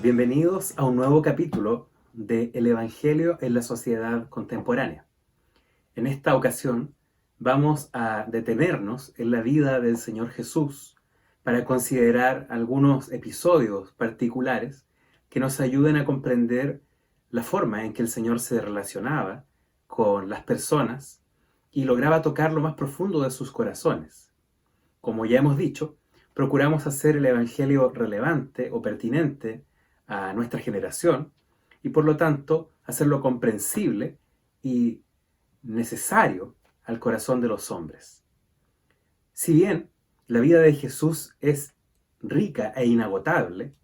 Bienvenidos a un nuevo capítulo de El Evangelio en la sociedad contemporánea. En esta ocasión vamos a detenernos en la vida del Señor Jesús para considerar algunos episodios particulares que nos ayuden a comprender la forma en que el Señor se relacionaba con las personas y lograba tocar lo más profundo de sus corazones. Como ya hemos dicho, procuramos hacer el Evangelio relevante o pertinente a nuestra generación y por lo tanto hacerlo comprensible y necesario al corazón de los hombres. Si bien la vida de Jesús es rica e inagotable,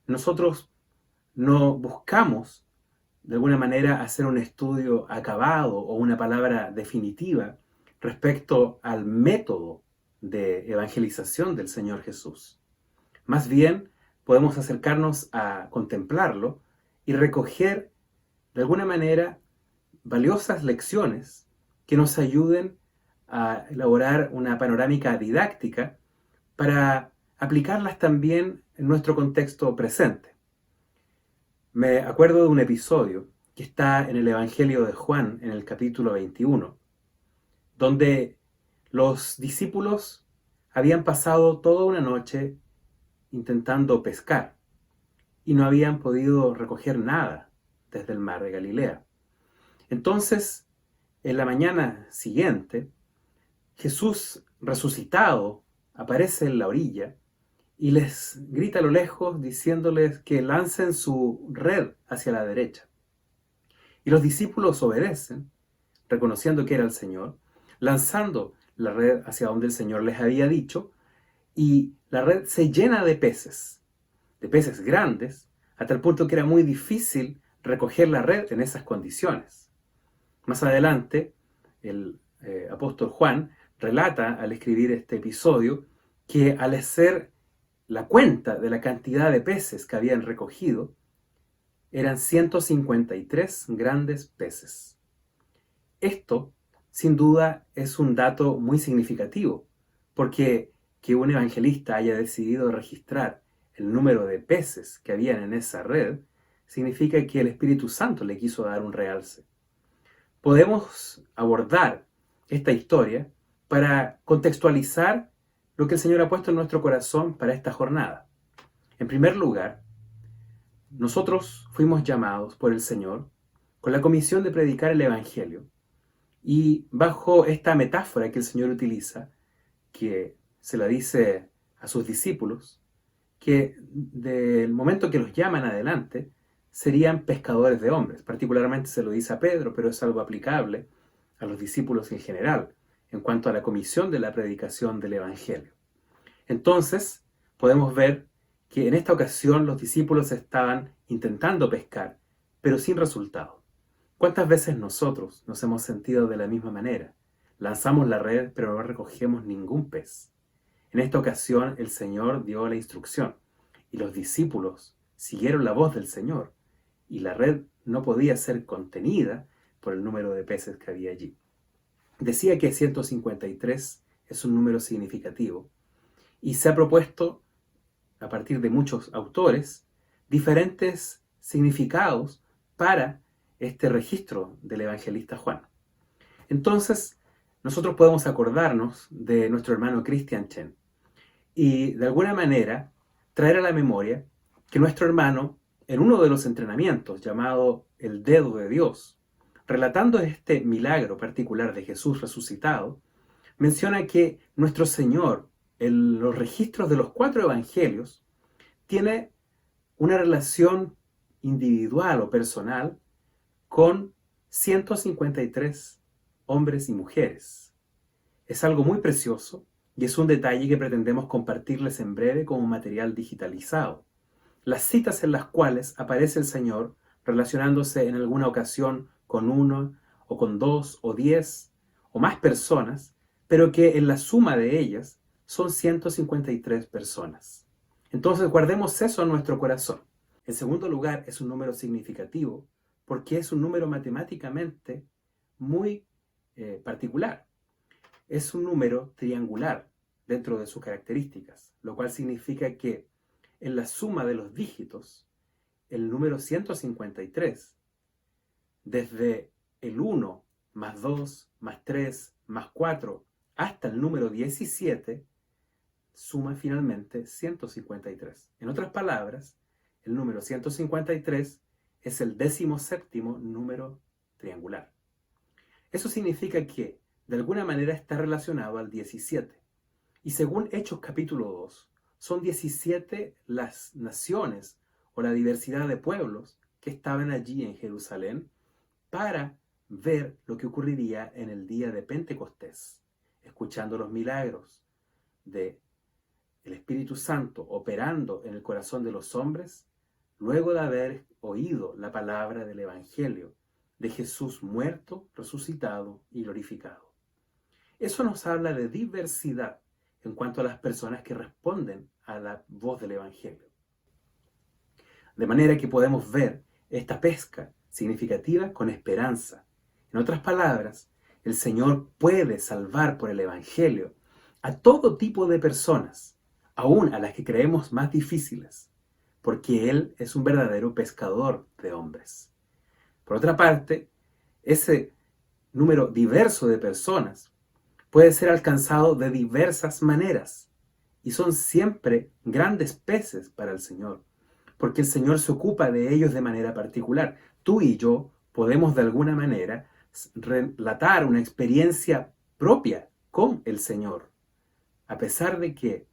nosotros no buscamos de alguna manera hacer un estudio acabado o una palabra definitiva respecto al método de evangelización del Señor Jesús. Más bien, podemos acercarnos a contemplarlo y recoger de alguna manera valiosas lecciones que nos ayuden a elaborar una panorámica didáctica para aplicarlas también en nuestro contexto presente. Me acuerdo de un episodio que está en el Evangelio de Juan, en el capítulo 21, donde los discípulos habían pasado toda una noche intentando pescar y no habían podido recoger nada desde el mar de Galilea. Entonces, en la mañana siguiente, Jesús resucitado aparece en la orilla y les grita a lo lejos diciéndoles que lancen su red hacia la derecha. Y los discípulos obedecen, reconociendo que era el Señor, lanzando la red hacia donde el Señor les había dicho, y la red se llena de peces grandes, hasta el punto que era muy difícil recoger la red en esas condiciones. Más adelante, el apóstol Juan relata al escribir este episodio que al hacer la cuenta de la cantidad de peces que habían recogido, eran 153 grandes peces. Esto, sin duda, es un dato muy significativo, porque que un evangelista haya decidido registrar el número de peces que habían en esa red, significa que el Espíritu Santo le quiso dar un realce. Podemos abordar esta historia para contextualizar lo que el Señor ha puesto en nuestro corazón para esta jornada. En primer lugar, nosotros fuimos llamados por el Señor con la comisión de predicar el Evangelio, y bajo esta metáfora que el Señor utiliza, que se la dice a sus discípulos, que del momento que los llaman adelante, serían pescadores de hombres. Particularmente se lo dice a Pedro, pero es algo aplicable a los discípulos en general, en cuanto a la comisión de la predicación del Evangelio. Entonces, podemos ver que en esta ocasión los discípulos estaban intentando pescar, pero sin resultado. ¿Cuántas veces nosotros nos hemos sentido de la misma manera? Lanzamos la red, pero no recogemos ningún pez. En esta ocasión el Señor dio la instrucción y los discípulos siguieron la voz del Señor y la red no podía ser contenida por el número de peces que había allí. Decía que 153 es un número significativo y se ha propuesto, a partir de muchos autores, diferentes significados para este registro del evangelista Juan. Entonces, nosotros podemos acordarnos de nuestro hermano Christian Chen y de alguna manera traer a la memoria que nuestro hermano, en uno de los entrenamientos llamado el dedo de Dios, relatando este milagro particular de Jesús resucitado, menciona que nuestro Señor, en los registros de los 4 evangelios, tiene una relación individual o personal con 153 hombres y mujeres. Es algo muy precioso y es un detalle que pretendemos compartirles en breve como material digitalizado. Las citas en las cuales aparece el Señor relacionándose en alguna ocasión con 1 o con 2 o 10 o más personas, pero que en la suma de ellas son 153 personas. Entonces guardemos eso en nuestro corazón. En segundo lugar, es un número significativo porque es un número matemáticamente muy particular. Es un número triangular dentro de sus características, lo cual significa que en la suma de los dígitos el número 153, desde el 1 más 2 más 3 más 4 hasta el número 17, suma finalmente 153. En otras palabras, el número 153 es el 17º número triangular. Eso significa que, de alguna manera, está relacionado al 17. Y según Hechos capítulo 2, son 17 las naciones o la diversidad de pueblos que estaban allí en Jerusalén para ver lo que ocurriría en el día de Pentecostés, escuchando los milagros del Espíritu Santo operando en el corazón de los hombres, luego de haber oído la palabra del Evangelio de Jesús muerto, resucitado y glorificado. Eso nos habla de diversidad en cuanto a las personas que responden a la voz del Evangelio. De manera que podemos ver esta pesca significativa con esperanza. En otras palabras, el Señor puede salvar por el Evangelio a todo tipo de personas, aún a las que creemos más difíciles, porque Él es un verdadero pescador de hombres. Por otra parte, ese número diverso de personas puede ser alcanzado de diversas maneras, y son siempre grandes peces para el Señor, porque el Señor se ocupa de ellos de manera particular. Tú y yo podemos de alguna manera relatar una experiencia propia con el Señor. A pesar de que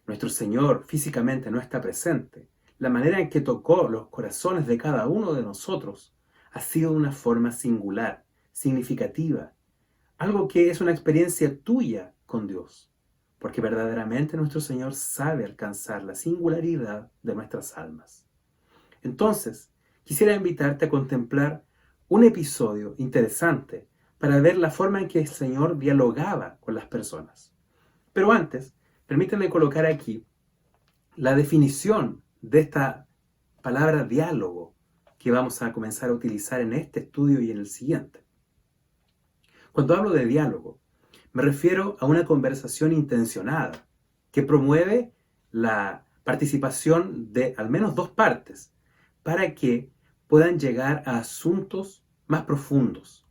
nuestro Señor físicamente no está presente, la manera en que tocó los corazones de cada uno de nosotros ha sido de una forma singular, significativa, algo que es una experiencia tuya con Dios, porque verdaderamente nuestro Señor sabe alcanzar la singularidad de nuestras almas. Entonces, quisiera invitarte a contemplar un episodio interesante para ver la forma en que el Señor dialogaba con las personas. Pero antes, permítanme colocar aquí la definición de esta palabra diálogo que vamos a comenzar a utilizar en este estudio y en el siguiente. Cuando hablo de diálogo, me refiero a una conversación intencionada que promueve la participación de al menos dos partes para que puedan llegar a asuntos más profundos.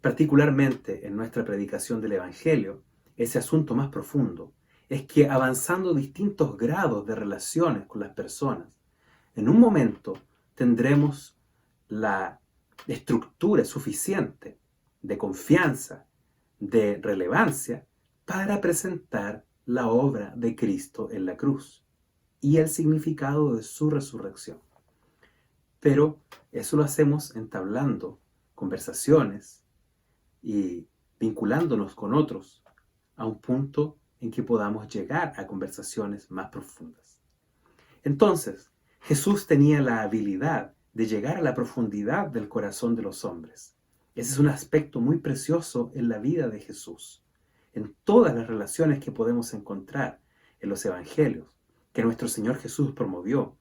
Particularmente en nuestra predicación del Evangelio, ese asunto más profundo es que avanzando distintos grados de relaciones con las personas, en un momento tendremos la estructura suficiente de confianza, de relevancia, para presentar la obra de Cristo en la cruz y el significado de su resurrección. Pero eso lo hacemos entablando conversaciones y vinculándonos con otros a un punto en que podamos llegar a conversaciones más profundas. Entonces, Jesús tenía la habilidad de llegar a la profundidad del corazón de los hombres. Ese es un aspecto muy precioso en la vida de Jesús. En todas las relaciones que podemos encontrar en los evangelios que nuestro Señor Jesús promovió,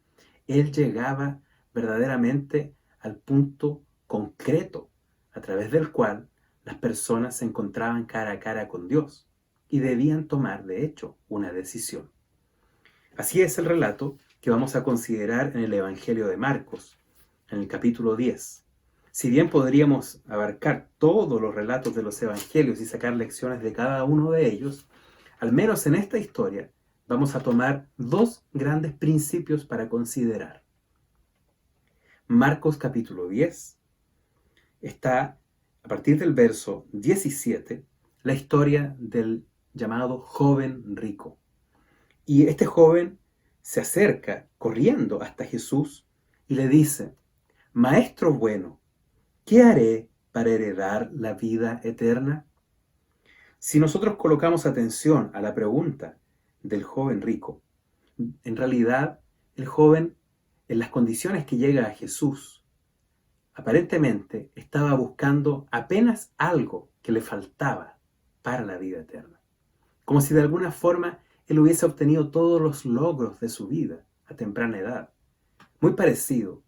Él llegaba verdaderamente al punto concreto a través del cual las personas se encontraban cara a cara con Dios y debían tomar, de hecho, una decisión. Así es el relato que vamos a considerar en el Evangelio de Marcos, en el capítulo 10. Si bien podríamos abarcar todos los relatos de los Evangelios y sacar lecciones de cada uno de ellos, al menos en esta historia vamos a tomar dos grandes principios para considerar. Marcos capítulo 10 está, a partir del verso 17, la historia del llamado joven rico. Y este joven se acerca corriendo hasta Jesús y le dice: Maestro bueno, ¿qué haré para heredar la vida eterna? Si nosotros colocamos atención a la pregunta del joven rico, en realidad el joven, en las condiciones que llega a Jesús, aparentemente estaba buscando apenas algo que le faltaba para la vida eterna. Como si de alguna forma él hubiese obtenido todos los logros de su vida a temprana edad. Muy parecido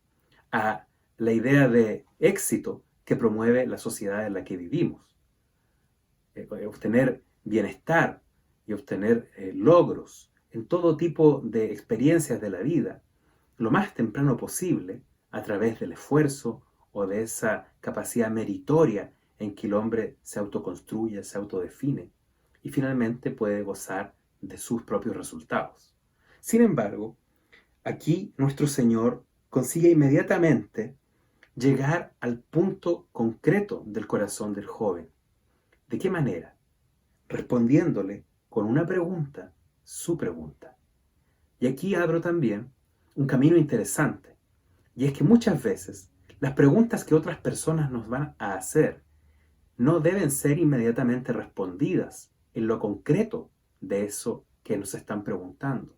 a la idea de éxito que promueve la sociedad en la que vivimos. Obtener bienestar y obtener logros en todo tipo de experiencias de la vida lo más temprano posible a través del esfuerzo o de esa capacidad meritoria en que el hombre se autoconstruye, se autodefine y finalmente puede gozar de sus propios resultados. Sin embargo, aquí nuestro Señor consigue inmediatamente llegar al punto concreto del corazón del joven. ¿De qué manera? Respondiéndole con una pregunta, su pregunta. Y aquí abro también un camino interesante, y es que muchas veces las preguntas que otras personas nos van a hacer no deben ser inmediatamente respondidas en lo concreto de eso que nos están preguntando,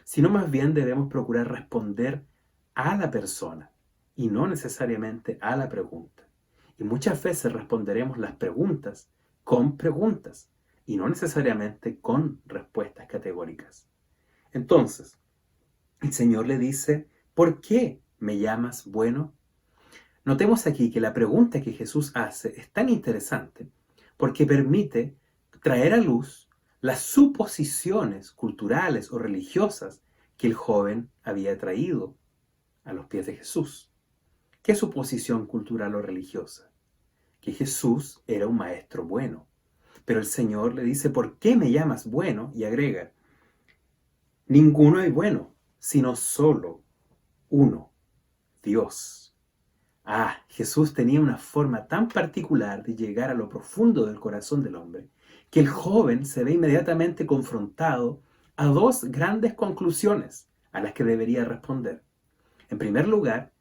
sino más bien debemos procurar responder a la persona y no necesariamente a la pregunta. Y muchas veces responderemos las preguntas con preguntas y no necesariamente con respuestas categóricas. Entonces, el Señor le dice, ¿por qué me llamas bueno? Notemos aquí que la pregunta que Jesús hace es tan interesante porque permite traer a luz las suposiciones culturales o religiosas que el joven había traído a los pies de Jesús. ¿Qué suposición cultural o religiosa? Que Jesús era un maestro bueno. Pero el Señor le dice, ¿por qué me llamas bueno? Y agrega, ninguno hay bueno, sino solo uno, Dios. Jesús tenía una forma tan particular de llegar a lo profundo del corazón del hombre, que el joven se ve inmediatamente confrontado a dos grandes conclusiones a las que debería responder. En primer lugar,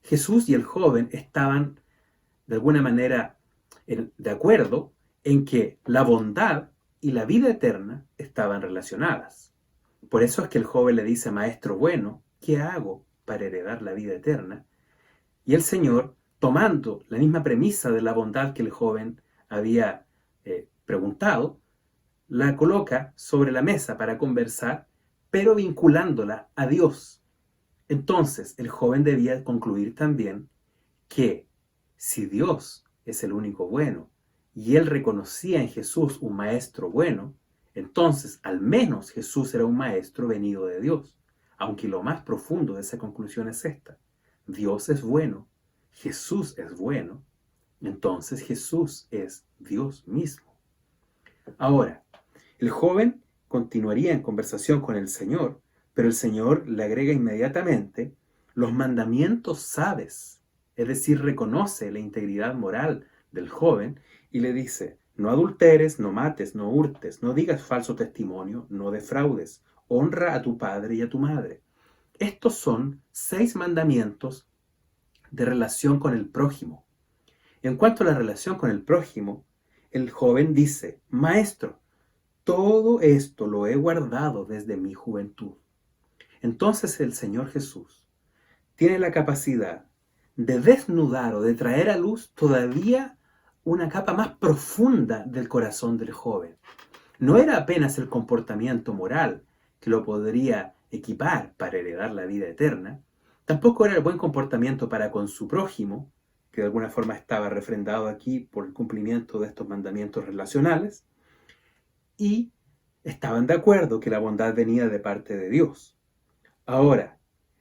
Jesús y el joven estaban de alguna manera de acuerdo en que la bondad y la vida eterna estaban relacionadas. Por eso es que el joven le dice, Maestro bueno, ¿qué hago para heredar la vida eterna? Y el Señor, tomando la misma premisa de la bondad que el joven había preguntado, la coloca sobre la mesa para conversar, pero vinculándola a Dios. Entonces, el joven debía concluir también que si Dios es el único bueno y él reconocía en Jesús un maestro bueno, entonces al menos Jesús era un maestro venido de Dios. Aunque lo más profundo de esa conclusión es esta: Dios es bueno, Jesús es bueno, entonces Jesús es Dios mismo. Ahora, el joven continuaría en conversación con el Señor, pero el Señor le agrega inmediatamente, los mandamientos sabes, es decir, reconoce la integridad moral del joven y le dice, no adulteres, no mates, no hurtes, no digas falso testimonio, no defraudes, honra a tu padre y a tu madre. Estos son 6 mandamientos de relación con el prójimo. En cuanto a la relación con el prójimo, el joven dice, Maestro, todo esto lo he guardado desde mi juventud. Entonces el Señor Jesús tiene la capacidad de desnudar o de traer a luz todavía una capa más profunda del corazón del joven. No era apenas el comportamiento moral que lo podría equipar para heredar la vida eterna, tampoco era el buen comportamiento para con su prójimo, que de alguna forma estaba refrendado aquí por el cumplimiento de estos mandamientos relacionales, y estaban de acuerdo que la bondad venía de parte de Dios. Ahora,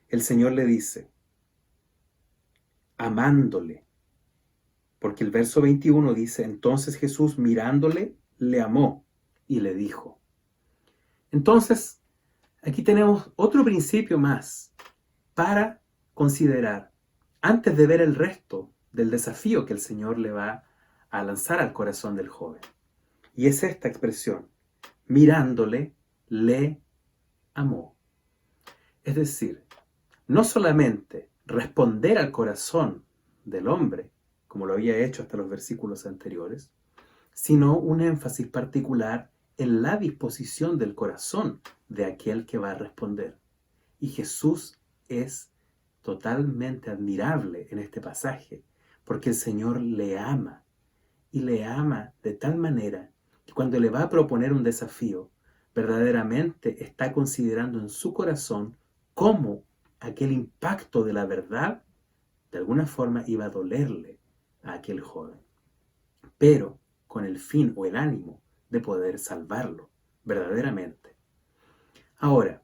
el Señor le dice, amándole, porque el verso 21 dice, entonces Jesús mirándole, le amó y le dijo. Entonces, aquí tenemos otro principio más para considerar antes de ver el resto del desafío que el Señor le va a lanzar al corazón del joven. Y es esta expresión, mirándole, le amó. Es decir, no solamente responder al corazón del hombre, como lo había hecho hasta los versículos anteriores, sino un énfasis particular en la disposición del corazón de aquel que va a responder. Y Jesús es totalmente admirable en este pasaje, porque el Señor le ama, y le ama de tal manera que cuando le va a proponer un desafío, verdaderamente está considerando en su corazón cómo aquel impacto de la verdad de alguna forma iba a dolerle a aquel joven, pero con el fin o el ánimo de poder salvarlo verdaderamente. Ahora,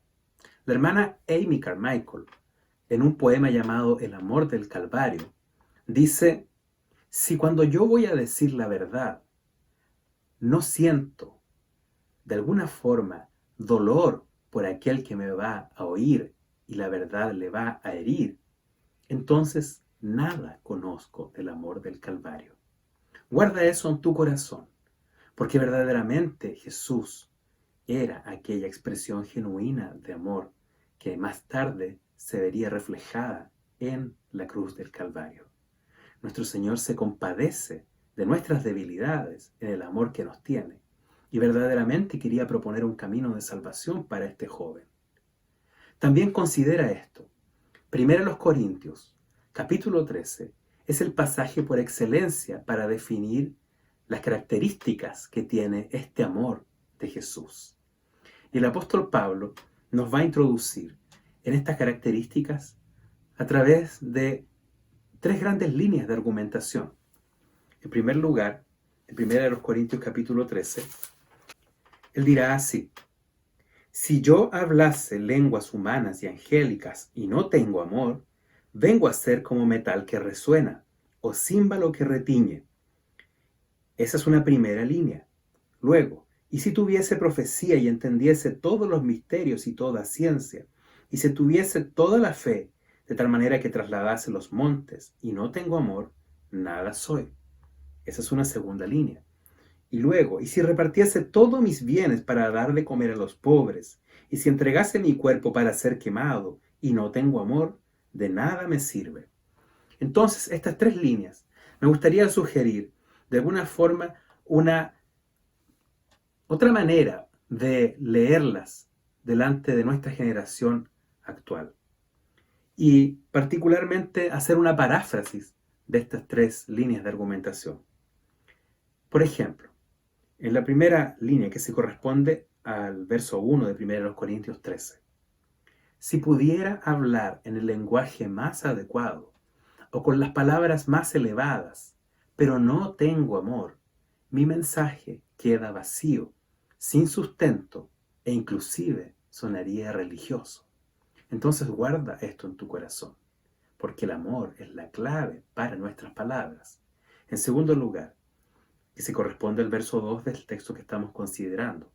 la hermana Amy Carmichael en un poema llamado El amor del Calvario, dice: si cuando yo voy a decir la verdad, no siento de alguna forma dolor por aquel que me va a oír y la verdad le va a herir, entonces nada conozco del amor del Calvario. Guarda eso en tu corazón, porque verdaderamente Jesús era aquella expresión genuina de amor que más tarde se vería reflejada en la cruz del Calvario. Nuestro Señor se compadece de nuestras debilidades en el amor que nos tiene, y verdaderamente quería proponer un camino de salvación para este joven. También considera esto. Primero los Corintios, capítulo 13, es el pasaje por excelencia para definir las características que tiene este amor de Jesús. Y el apóstol Pablo nos va a introducir en estas características a través de tres grandes líneas de argumentación. En primer lugar, en 1 Corintios capítulo 13, él dirá así: si yo hablase lenguas humanas y angélicas y no tengo amor, vengo a ser como metal que resuena o címbalo que retiñe. Esa es una primera línea. Luego, y si tuviese profecía y entendiese todos los misterios y toda ciencia, y si tuviese toda la fe, de tal manera que trasladase los montes, y no tengo amor, nada soy. Esa es una segunda línea. Y luego, y si repartiese todos mis bienes para dar de comer a los pobres, y si entregase mi cuerpo para ser quemado, y no tengo amor, de nada me sirve. Entonces, estas tres líneas, me gustaría sugerir, de alguna forma, otra manera de leerlas delante de nuestra generación actual. Y particularmente hacer una paráfrasis de estas tres líneas de argumentación. Por ejemplo, en la primera línea, que se corresponde al verso 1 de 1 Corintios 13. Si pudiera hablar en el lenguaje más adecuado o con las palabras más elevadas, pero no tengo amor, mi mensaje queda vacío, sin sustento e inclusive sonaría religioso. Entonces guarda esto en tu corazón, porque el amor es la clave para nuestras palabras. En segundo lugar, que se corresponde al verso 2 del texto que estamos considerando.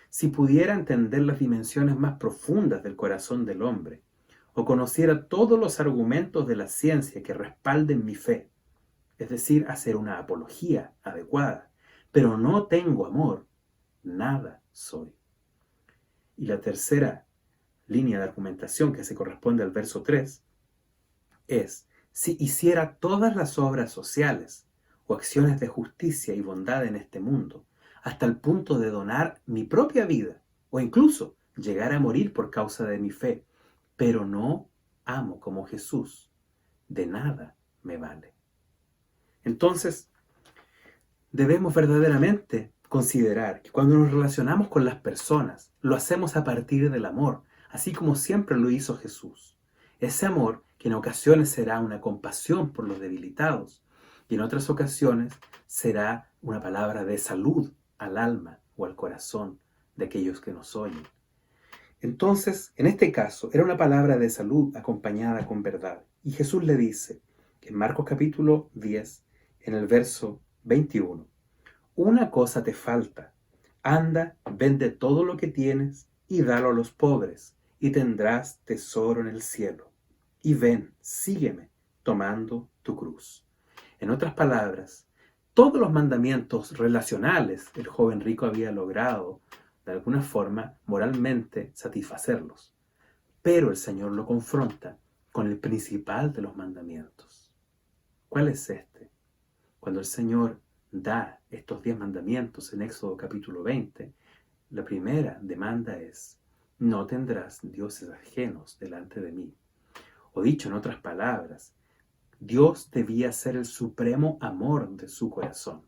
Si pudiera entender las dimensiones más profundas del corazón del hombre, o conociera todos los argumentos de la ciencia que respalden mi fe, es decir, hacer una apología adecuada, pero no tengo amor, nada soy. Y la tercera línea de argumentación, que se corresponde al verso 3, es: si hiciera todas las obras sociales o acciones de justicia y bondad en este mundo, hasta el punto de donar mi propia vida, o incluso llegar a morir por causa de mi fe, pero no amo como Jesús, de nada me vale. Entonces, debemos verdaderamente considerar que cuando nos relacionamos con las personas, lo hacemos a partir del amor, así como siempre lo hizo Jesús. Ese amor que en ocasiones será una compasión por los debilitados y en otras ocasiones será una palabra de salud al alma o al corazón de aquellos que nos oyen. Entonces, en este caso, era una palabra de salud acompañada con verdad. Y Jesús le dice, en Marcos capítulo 10, en el verso 21, una cosa te falta, anda, vende todo lo que tienes y dalo a los pobres, y tendrás tesoro en el cielo. Y ven, sígueme, tomando tu cruz. En otras palabras, todos los mandamientos relacionales el joven rico había logrado, de alguna forma, moralmente satisfacerlos. Pero el Señor lo confronta con el principal de los mandamientos. ¿Cuál es este? Cuando el Señor da estos 10 mandamientos en Éxodo capítulo 20, la primera demanda es: no tendrás dioses ajenos delante de mí. O dicho en otras palabras, Dios debía ser el supremo amor de su corazón.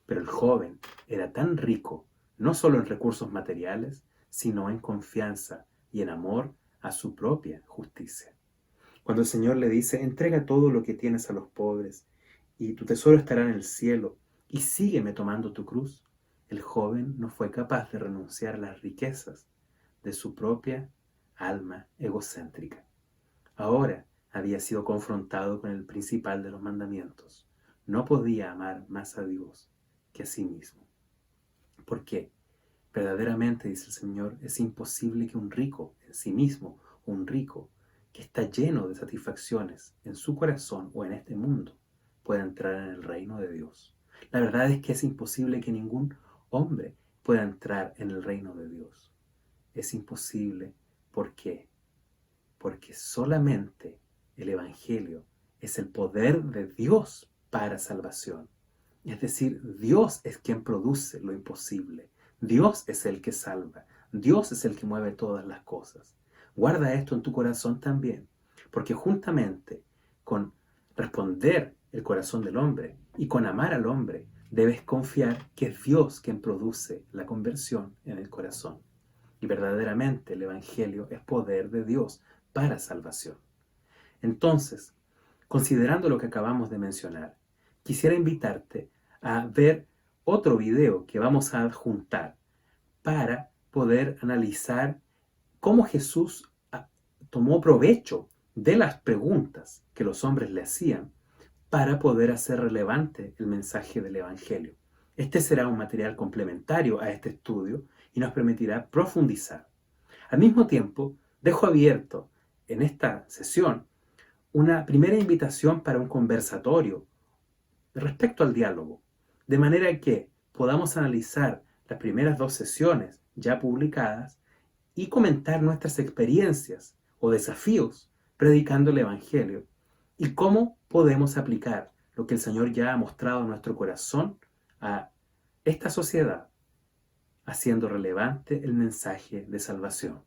Pero el joven era tan rico, no solo en recursos materiales, sino en confianza y en amor a su propia justicia. Cuando el Señor le dice: entrega todo lo que tienes a los pobres, y tu tesoro estará en el cielo, y sígueme tomando tu cruz, el joven no fue capaz de renunciar a las riquezas de su propia alma egocéntrica. Ahora había sido confrontado con el principal de los mandamientos. No podía amar más a Dios que a sí mismo. ¿Por qué? Verdaderamente, dice el Señor, es imposible que un rico en sí mismo, un rico que está lleno de satisfacciones en su corazón o en este mundo, pueda entrar en el reino de Dios. La verdad es que es imposible que ningún hombre pueda entrar en el reino de Dios. Es imposible. ¿Por qué? Porque solamente el Evangelio es el poder de Dios para salvación. Es decir, Dios es quien produce lo imposible. Dios es el que salva. Dios es el que mueve todas las cosas. Guarda esto en tu corazón también, porque juntamente con responder el corazón del hombre y con amar al hombre, debes confiar que es Dios quien produce la conversión en el corazón. Y verdaderamente el Evangelio es poder de Dios para salvación. Entonces, considerando lo que acabamos de mencionar, quisiera invitarte a ver otro video que vamos a adjuntar para poder analizar cómo Jesús tomó provecho de las preguntas que los hombres le hacían para poder hacer relevante el mensaje del Evangelio. Este será un material complementario a este estudio y nos permitirá profundizar. Al mismo tiempo, dejo abierto en esta sesión una primera invitación para un conversatorio respecto al diálogo, de manera que podamos analizar las primeras 2 sesiones ya publicadas y comentar nuestras experiencias o desafíos predicando el Evangelio y cómo podemos aplicar lo que el Señor ya ha mostrado en nuestro corazón a esta sociedad, haciendo relevante el mensaje de salvación.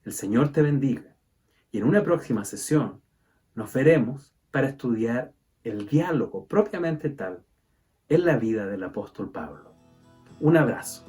El Señor te bendiga y en una próxima sesión nos veremos para estudiar el diálogo propiamente tal en la vida del apóstol Pablo. Un abrazo.